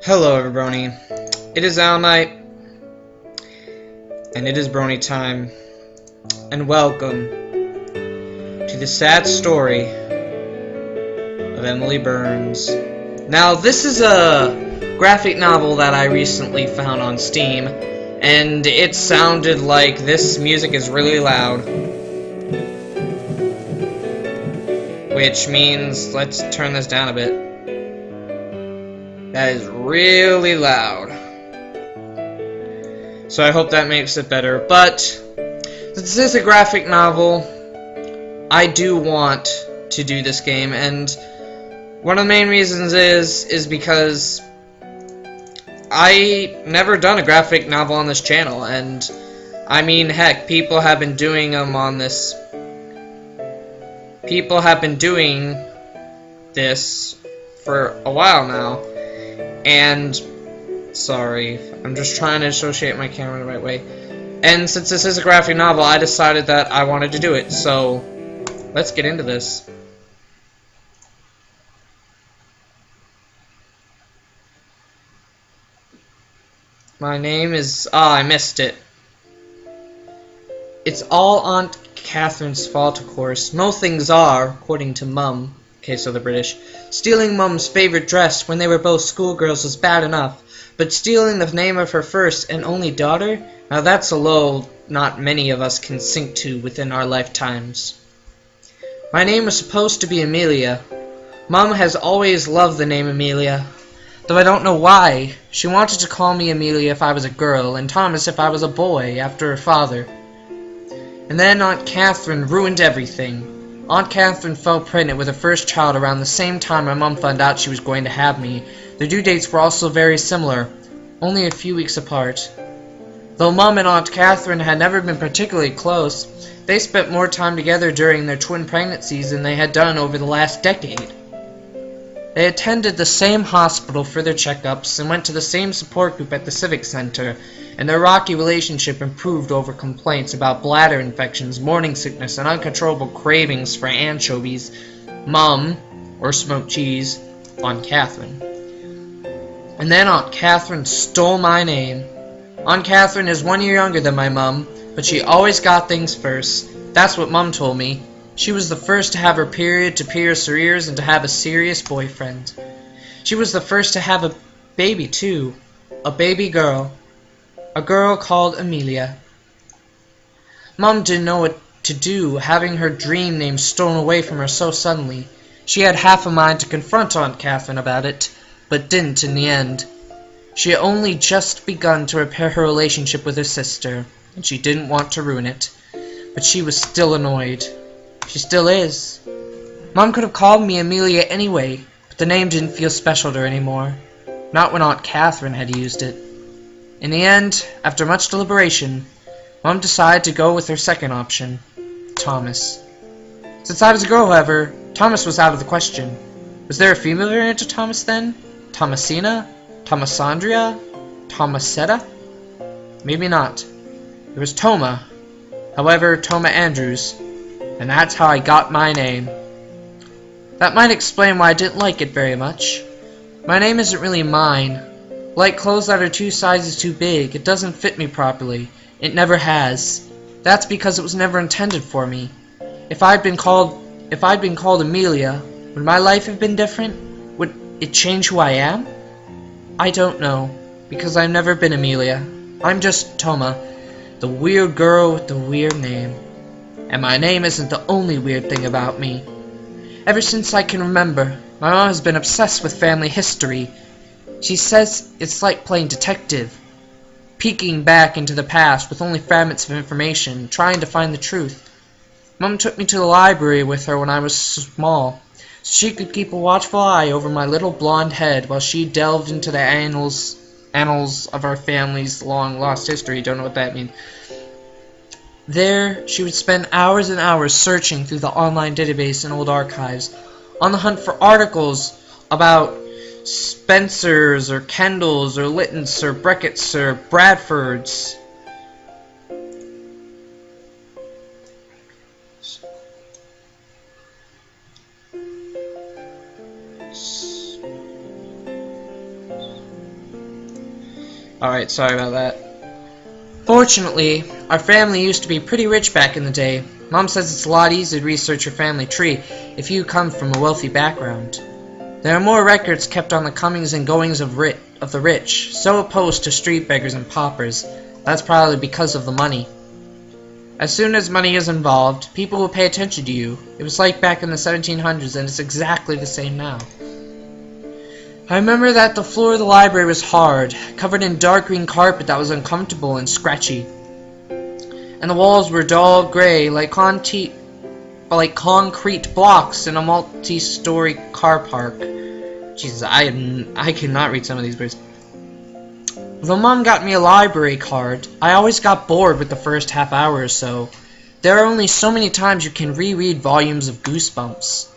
Hello everybody, it is Owl Night, and it is Brony time, and welcome to the sad story of Emily Burns. Now, this is a graphic novel that I recently found on Steam, and it sounded like this music is really loud. Which means, let's turn this down a bit. That is really loud. So I hope that makes it better. But since this is a graphic novel, I do want to do this game, and one of the main reasons is because I never done a graphic novel on this channel, and I mean, heck, people have been doing them on this. People have been doing this for a while now. And, sorry, I'm just trying to associate my camera the right way. And since this is a graphic novel, I decided that I wanted to do it. So, let's get into this. My name is... I missed it. It's all Aunt Catherine's fault, of course. Most things are, according to Mum. Okay, so the British. Stealing Mum's favorite dress when they were both schoolgirls was bad enough, but stealing the name of her first and only daughter? Now that's a low not many of us can sink to within our lifetimes. My name was supposed to be Amelia. Mum has always loved the name Amelia, though I don't know why. She wanted to call me Amelia if I was a girl, and Thomas if I was a boy, after her father. And then Aunt Catherine ruined everything. Aunt Catherine fell pregnant with her first child around the same time my mum found out she was going to have me. Their due dates were also very similar, only a few weeks apart. Though Mum and Aunt Catherine had never been particularly close, they spent more time together during their twin pregnancies than they had done over the last decade. They attended the same hospital for their checkups and went to the same support group at the Civic Center, and their rocky relationship improved over complaints about bladder infections, morning sickness, and uncontrollable cravings for anchovies. Mum, or smoked cheese, Aunt Catherine. And then Aunt Catherine stole my name. Aunt Catherine is 1 year younger than my mum, but she always got things first. That's what Mum told me. She was the first to have her period, to pierce her ears, and to have a serious boyfriend. She was the first to have a baby, too. A baby girl. A girl called Amelia. Mum didn't know what to do, having her dream name stolen away from her so suddenly. She had half a mind to confront Aunt Catherine about it, but didn't in the end. She had only just begun to repair her relationship with her sister, and she didn't want to ruin it. But she was still annoyed. She still is. Mum could have called me Amelia anyway, but the name didn't feel special to her anymore. Not when Aunt Catherine had used it. In the end, after much deliberation, Mum decided to go with her second option, Thomas. Since I was a girl, however, Thomas was out of the question. Was there a female variant of Thomas then? Thomasina? Thomasandria? Thomasetta? Maybe not. There was Toma. However, Toma Andrews. And that's how I got my name. That might explain why I didn't like it very much. My name isn't really mine. Like clothes that are 2 sizes too big, it doesn't fit me properly. It never has. That's because it was never intended for me. If I'd been called Amelia, would my life have been different? Would it change who I am? I don't know, because I've never been Amelia. I'm just Toma, the weird girl with the weird name. And my name isn't the only weird thing about me. Ever since I can remember, my mom has been obsessed with family history. She says it's like playing detective, peeking back into the past with only fragments of information, trying to find the truth. Mum took me to the library with her when I was small, so she could keep a watchful eye over my little blonde head while she delved into the annals of our family's long-lost history. Don't know what that means. There, she would spend hours and hours searching through the online database and old archives, on the hunt for articles about Spencers, or Kendalls, or Littons, or Brecketts, or Bradfords. Alright, sorry about that. Fortunately, our family used to be pretty rich back in the day. Mom says it's a lot easier to research your family tree if you come from a wealthy background. There are more records kept on the comings and goings of the rich, so opposed to street beggars and paupers. That's probably because of the money. As soon as money is involved, people will pay attention to you. It was like back in the 1700s, and it's exactly the same now. I remember that the floor of the library was hard, covered in dark green carpet that was uncomfortable and scratchy. And the walls were dull gray, like concrete blocks in a multi-story car park. Jesus, I cannot read some of these words. Though Mom got me a library card, I always got bored with the first half hour or so. There are only so many times you can reread volumes of Goosebumps.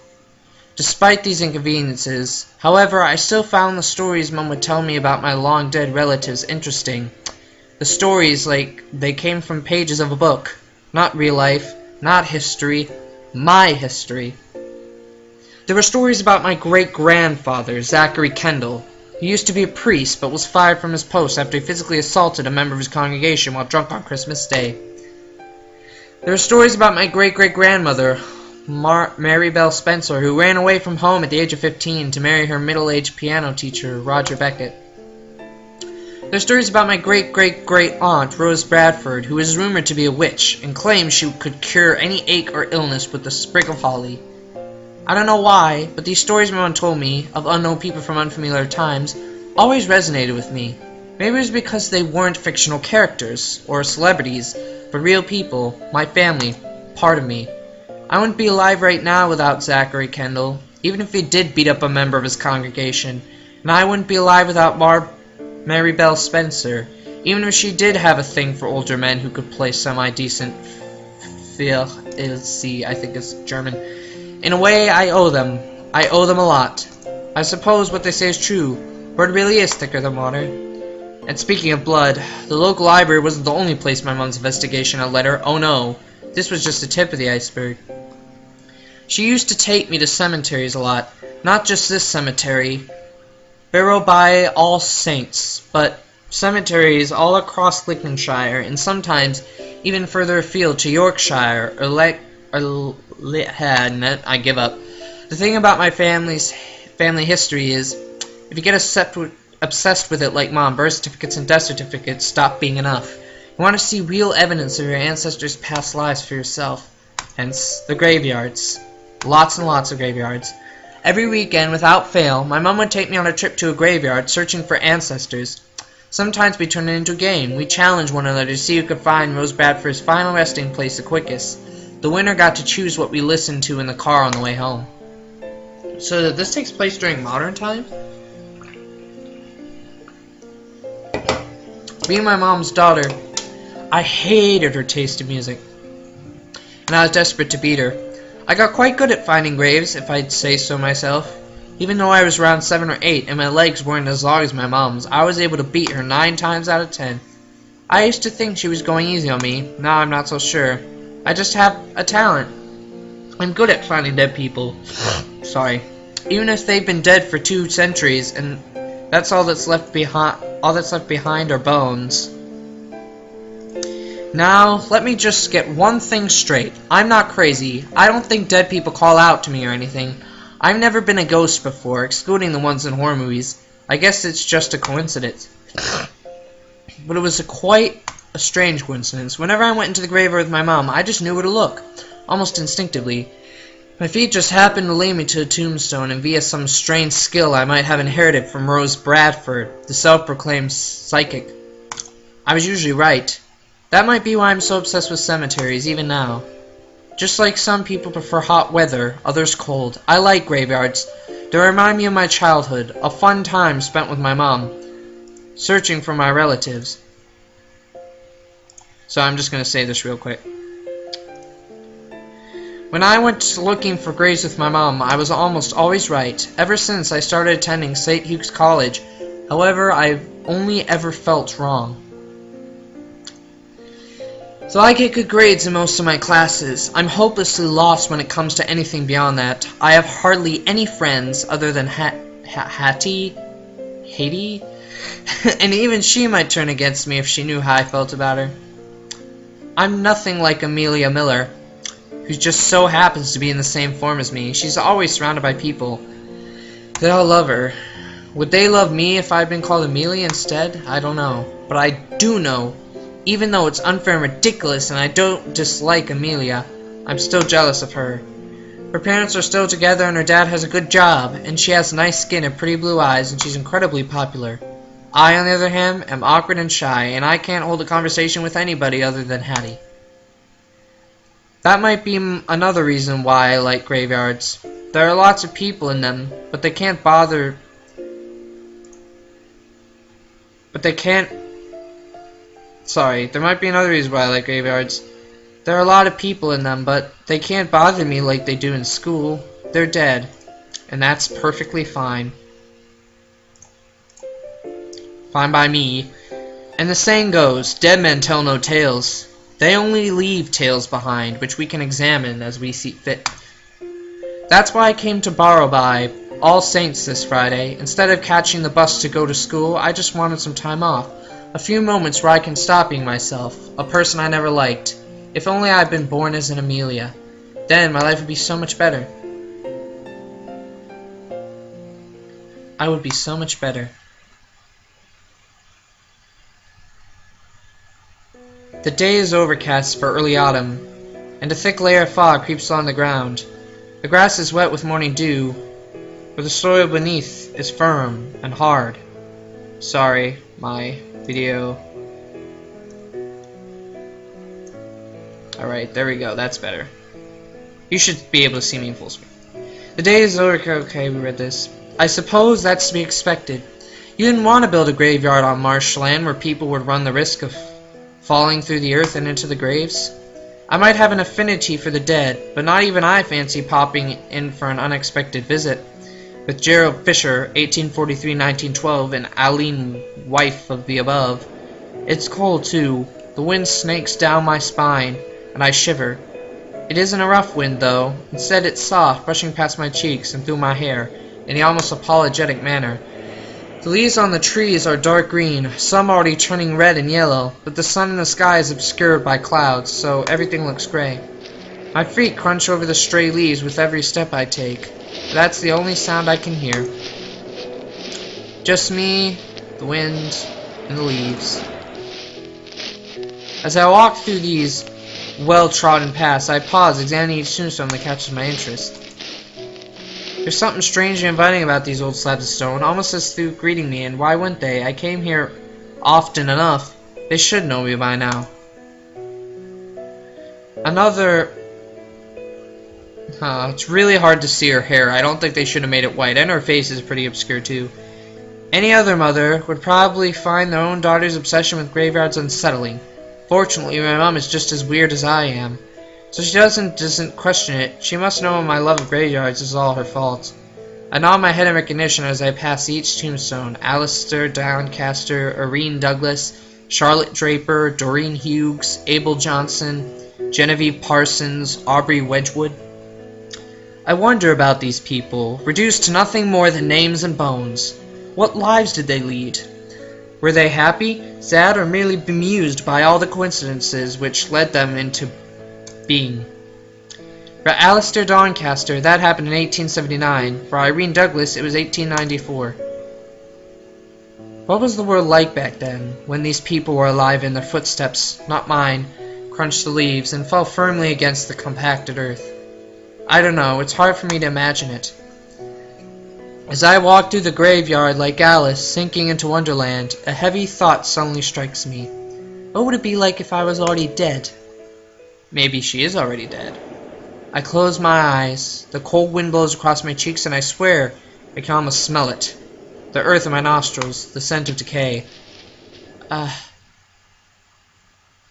Despite these inconveniences, however, I still found the stories Mom would tell me about my long-dead relatives interesting. The stories, like they came from pages of a book. Not real life, not history, my history. There were stories about my great-grandfather, Zachary Kendall. He used to be a priest, but was fired from his post after he physically assaulted a member of his congregation while drunk on Christmas Day. There were stories about my great-great-grandmother, Mary Bell Spencer, who ran away from home at the age of 15 to marry her middle-aged piano teacher, Roger Beckett. There are stories about my great-great-great-aunt, Rose Bradford, who is rumored to be a witch, and claims she could cure any ache or illness with a sprig of holly. I don't know why, but these stories Mom told me, of unknown people from unfamiliar times, always resonated with me. Maybe it was because they weren't fictional characters, or celebrities, but real people, my family, part of me. I wouldn't be alive right now without Zachary Kendall, even if he did beat up a member of his congregation, and I wouldn't be alive without Mary Bell Spencer, even if she did have a thing for older men who could play semi-decent Filzi, I think it's German. In a way, I owe them. I owe them a lot. I suppose what they say is true. Blood really is thicker than water. And speaking of blood, the local library wasn't the only place my mom's investigation had led her. Oh no, this was just the tip of the iceberg. She used to take me to cemeteries a lot. Not just this cemetery, Barrow by All Saints, but cemeteries all across Lincolnshire, and sometimes even further afield to Yorkshire, I give up. The thing about my family history is, if you get obsessed with it like Mom, birth certificates and death certificates stop being enough. You want to see real evidence of your ancestors' past lives for yourself. Hence, the graveyards. Lots and lots of graveyards. Every weekend, without fail, my mom would take me on a trip to a graveyard, searching for ancestors. Sometimes we turned it into a game. We challenged one another to see who could find Rose Bradford's final resting place the quickest. The winner got to choose what we listened to in the car on the way home. So this takes place during modern times? Being my mom's daughter, I hated her taste in music, and I was desperate to beat her. I got quite good at finding graves, if I'd say so myself. Even though I was around 7 or 8 and my legs weren't as long as my mom's, I was able to beat her 9 times out of 10. I used to think she was going easy on me. Now I'm not so sure. I just have a talent. I'm good at finding dead people. Sorry. Even if they've been dead for 2 centuries, and that's all that's left behind are bones. Now, let me just get one thing straight. I'm not crazy. I don't think dead people call out to me or anything. I've never been a ghost before, excluding the ones in horror movies. I guess it's just a coincidence. But it was quite a strange coincidence. Whenever I went into the graveyard with my mom, I just knew where to look, almost instinctively. My feet just happened to lead me to a tombstone, and via some strange skill I might have inherited from Rose Bradford, the self-proclaimed psychic, I was usually right. That might be why I'm so obsessed with cemeteries, even now. Just like some people prefer hot weather, others cold, I like graveyards. They remind me of my childhood, a fun time spent with my mom, searching for my relatives. So I'm just going to say this real quick. When I went looking for graves with my mom, I was almost always right, ever since I started attending St. Hugh's College. However, I've only ever felt wrong. So I get good grades in most of my classes. I'm hopelessly lost when it comes to anything beyond that. I have hardly any friends other than Haiti, And even she might turn against me if she knew how I felt about her. I'm nothing like Amelia Miller, who just so happens to be in the same form as me. She's always surrounded by people. They all love her. Would they love me if I'd been called Amelia instead? I don't know. But I do know, even though it's unfair and ridiculous and I don't dislike Amelia, I'm still jealous of her. Her parents are still together and her dad has a good job, and she has nice skin and pretty blue eyes, and she's incredibly popular. I, on the other hand, am awkward and shy, and I can't hold a conversation with anybody other than Hattie. That might be another reason why I like graveyards. There are lots of people in them, but they can't bother... Sorry, there might be another reason why I like graveyards. There are a lot of people in them, but they can't bother me like they do in school. They're dead, and that's perfectly fine. Fine by me. And the saying goes, dead men tell no tales. They only leave tales behind, which we can examine as we see fit. That's why I came to borrow by All Saints this Friday. Instead of catching the bus to go to school, I just wanted some time off. A few moments where I can stop being myself, a person I never liked. If only I had been born as an Amelia. Then my life would be so much better. I would be so much better. The day is overcast for early autumn, and a thick layer of fog creeps along the ground. The grass is wet with morning dew, but the soil beneath is firm and hard. Sorry, my video. Alright, there we go, that's better. You should be able to see me in full screen. The day is over. Okay, we read this. I suppose that's to be expected. You didn't want to build a graveyard on marshland where people would run the risk of falling through the earth and into the graves. I might have an affinity for the dead, but not even I fancy popping in for an unexpected visit. With Gerald Fisher, 1843-1912, and Aline, wife of the above. It's cold, too. The wind snakes down my spine, and I shiver. It isn't a rough wind, though. Instead, it's soft, brushing past my cheeks and through my hair, in the almost apologetic manner. The leaves on the trees are dark green, some already turning red and yellow, but the sun in the sky is obscured by clouds, so everything looks gray. My feet crunch over the stray leaves with every step I take. That's the only sound I can hear. Just me, the wind, and the leaves. As I walk through these well-trodden paths, I pause, examining each tombstone that catches my interest. There's something strangely inviting about these old slabs of stone, almost as though greeting me, and why wouldn't they? I came here often enough. They should know me by now. It's really hard to see her hair. I don't think they should have made it white, and her face is pretty obscure too. Any other mother would probably find their own daughter's obsession with graveyards unsettling. Fortunately, my mom is just as weird as I am, so she doesn't question it. She must know my love of graveyards is all her fault. I nod my head in recognition as I pass each tombstone. Alistair Doncaster, Irene Douglas, Charlotte Draper, Doreen Hughes, Abel Johnson, Genevieve Parsons, Aubrey Wedgwood. I wonder about these people, reduced to nothing more than names and bones. What lives did they lead? Were they happy, sad, or merely bemused by all the coincidences which led them into being? For Alistair Doncaster, that happened in 1879. For Irene Douglas, it was 1894. What was the world like back then, when these people were alive and their footsteps, not mine, crunched the leaves and fell firmly against the compacted earth? I don't know, it's hard for me to imagine it. As I walk through the graveyard like Alice, sinking into Wonderland, a heavy thought suddenly strikes me. What would it be like if I was already dead? Maybe she is already dead. I close my eyes. The cold wind blows across my cheeks, and I swear I can almost smell it. The earth in my nostrils, the scent of decay.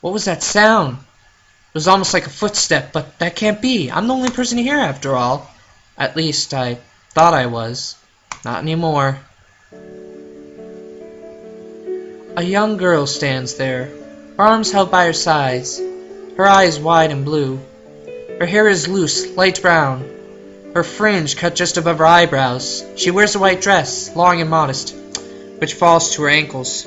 What was that sound? It was almost like a footstep, but that can't be. I'm the only person here after all. At least I thought I was. Not anymore. A young girl stands there, her arms held by her sides, her eyes wide and blue. Her hair is loose, light brown, her fringe cut just above her eyebrows. She wears a white dress, long and modest. which falls to her ankles.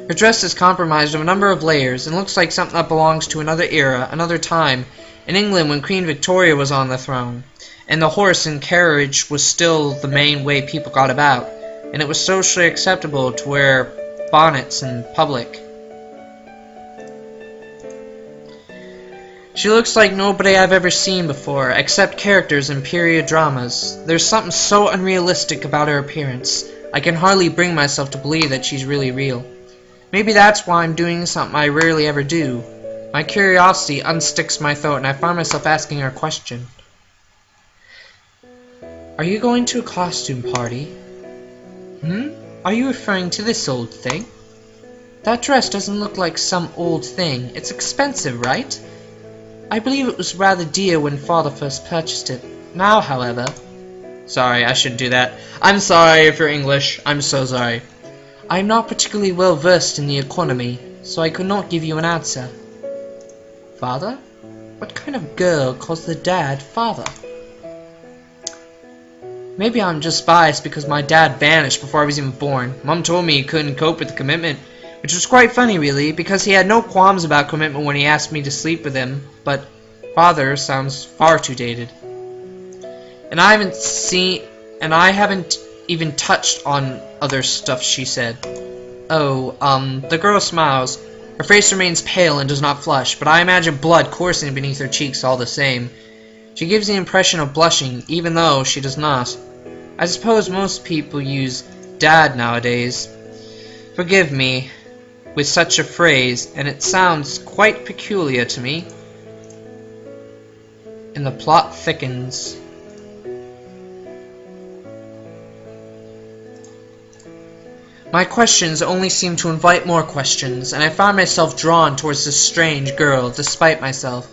Her dress is comprised of a number of layers and looks like something that belongs to another era, another time, in England when Queen Victoria was on the throne, and the horse and carriage was still the main way people got about, and it was socially acceptable to wear bonnets in public. She looks like nobody I've ever seen before, except characters in period dramas. There's something so unrealistic about her appearance. I can hardly bring myself to believe that she's really real. Maybe that's why I'm doing something I rarely ever do. My curiosity unsticks my throat and I find myself asking her a question. Are you going to a costume party? Are you referring to this old thing? That dress doesn't look like some old thing. It's expensive, right? I believe it was rather dear when Father first purchased it. Now, however... Sorry, I shouldn't do that. I'm sorry if you're English. I'm so sorry. I am not particularly well versed in the economy, so I could not give you an answer. Father? What kind of girl calls the dad father? Maybe I'm just biased because my dad vanished before I was even born. Mom told me he couldn't cope with the commitment, which was quite funny really, because he had no qualms about commitment when he asked me to sleep with him, but father sounds far too dated. And I haven't even touched on other stuff she said. The girl smiles. Her face remains pale and does not flush, but I imagine blood coursing beneath her cheeks all the same. She gives the impression of blushing, even though she does not. I suppose most people use dad nowadays. Forgive me with such a phrase, and it sounds quite peculiar to me. And the plot thickens. My questions only seem to invite more questions, and I find myself drawn towards this strange girl, despite myself.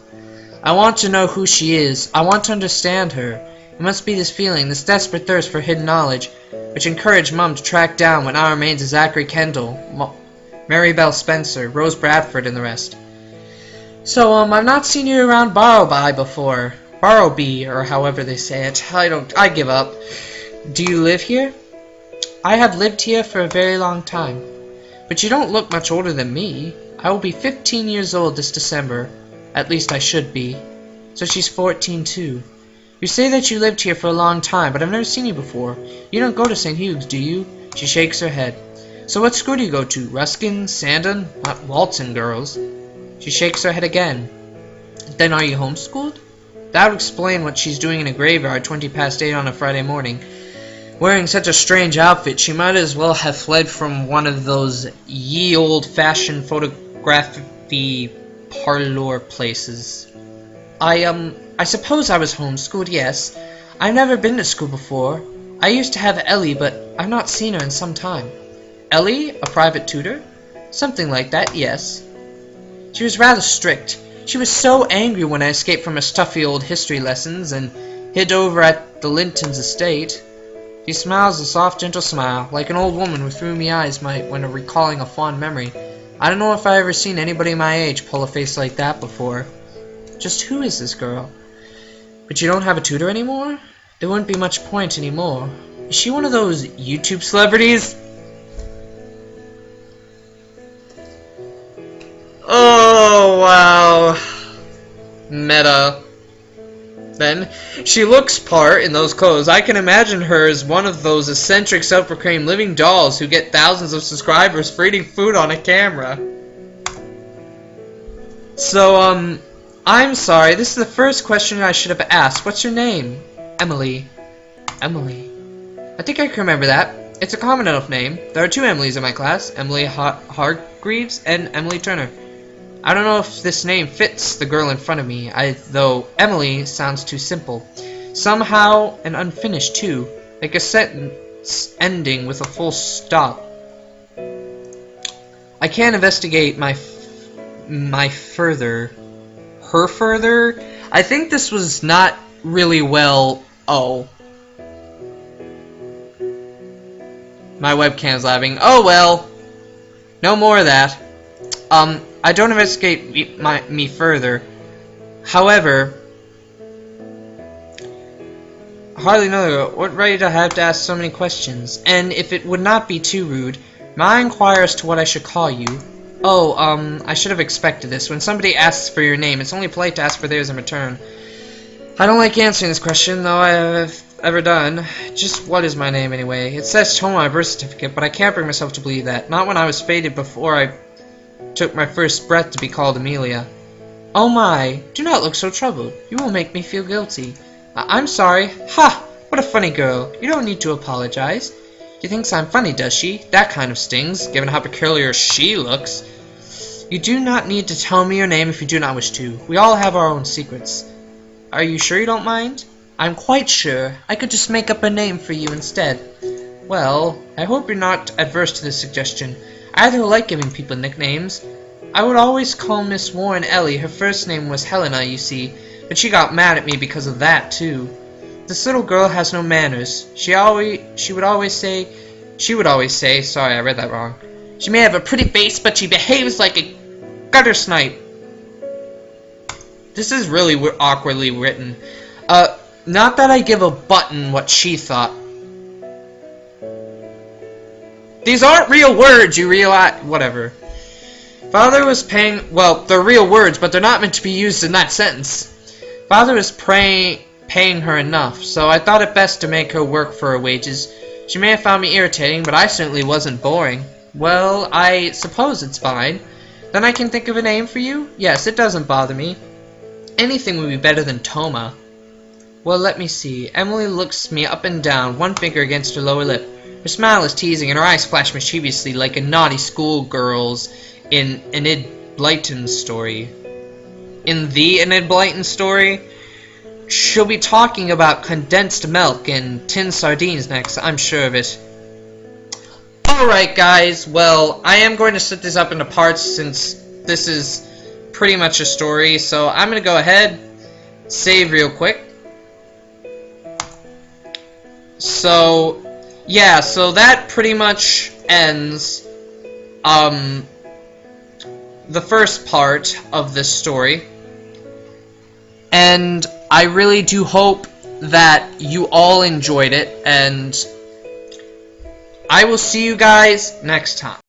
I want to know who she is. I want to understand her. It must be this feeling, this desperate thirst for hidden knowledge, which encouraged Mum to track down what now remains of Zachary Kendall, Mary Bell Spencer, Rose Bradford, and the rest. So, I've not seen you around Barrowby before. Barrowby, or however they say it. I give up. Do you live here? I have lived here for a very long time. But you don't look much older than me. I will be 15 years old this December. At least I should be. So she's 14 too. You say that you lived here for a long time, but I've never seen you before. You don't go to St. Hugh's, do you? She shakes her head. So what school do you go to? Ruskin? Sandon? Not Walton, girls. She shakes her head again. Then are you homeschooled? That would explain what she's doing in a graveyard 8:20 on a Friday morning. Wearing such a strange outfit, she might as well have fled from one of those ye old-fashioned photography parlor places. I suppose I was homeschooled, yes. I've never been to school before. I used to have Ellie, but I've not seen her in some time. Ellie? A private tutor? Something like that, yes. She was rather strict. She was so angry when I escaped from her stuffy old history lessons and hid over at the Lintons estate. She smiles a soft, gentle smile, like an old woman with rheumy eyes might when recalling a fond memory. I don't know if I've ever seen anybody my age pull a face like that before. Just who is this girl? But you don't have a tutor anymore? There wouldn't be much point anymore. Is she one of those YouTube celebrities? Oh, wow. Meta. Then, she looks part in those clothes. I can imagine her as one of those eccentric, self-proclaimed living dolls who get thousands of subscribers for eating food on a camera. So, I'm sorry, this is the first question I should have asked. What's your name? Emily. Emily. I think I can remember that. It's a common enough name. There are two Emilys in my class, Emily Hargreaves and Emily Turner. I don't know if this name fits the girl in front of me, though Emily sounds too simple. Somehow, and unfinished too, like a sentence ending with a full stop. I can't investigate her further. I think this was not really well. Oh. My webcam's lagging. Oh well. No more of that. I don't investigate me further. However, hardly know what right I have to ask so many questions, and if it would not be too rude, may I inquire as to what I should call you? Oh, I should have expected this. When somebody asks for your name, it's only polite to ask for theirs in return. I don't like answering this question, though I have ever done. Just what is my name, anyway? It says Toma on my birth certificate, but I can't bring myself to believe that. Not when I was fated before I took my first breath to be called Amelia. Oh my, do not look so troubled. You will make me feel guilty. I'm sorry. Ha! What a funny girl. You don't need to apologize. She thinks I'm funny, does she? That kind of stings, given how peculiar she looks. You do not need to tell me your name if you do not wish to. We all have our own secrets. Are you sure you don't mind? I'm quite sure. I could just make up a name for you instead. Well, I hope you're not adverse to this suggestion. I either like giving people nicknames. I would always call Miss Warren Ellie. Her first name was Helena, you see, but she got mad at me because of that, too. This little girl has no manners. She would always say, sorry, I read that wrong. She may have a pretty face, but she behaves like a gutter snipe. This is really awkwardly written. Not that I give a button what she thought. These aren't real words, you realize? Whatever. Father was paying... Well, they're real words, but they're not meant to be used in that sentence. Father was paying her enough, so I thought it best to make her work for her wages. She may have found me irritating, but I certainly wasn't boring. Well, I suppose it's fine. Then I can think of a name for you? Yes, it doesn't bother me. Anything would be better than Toma. Well, let me see. Emily looks me up and down, one finger against her lower lip. Her smile is teasing, and her eyes flash mischievously like a naughty schoolgirl's in Enid Blyton's story. In the Enid Blyton story? She'll be talking about condensed milk and tinned sardines next, I'm sure of it. Alright guys, well, I am going to split this up into parts since this is pretty much a story, so I'm going to go ahead, save real quick. So, yeah, so that pretty much ends the first part of this story. And I really do hope that you all enjoyed it, and I will see you guys next time.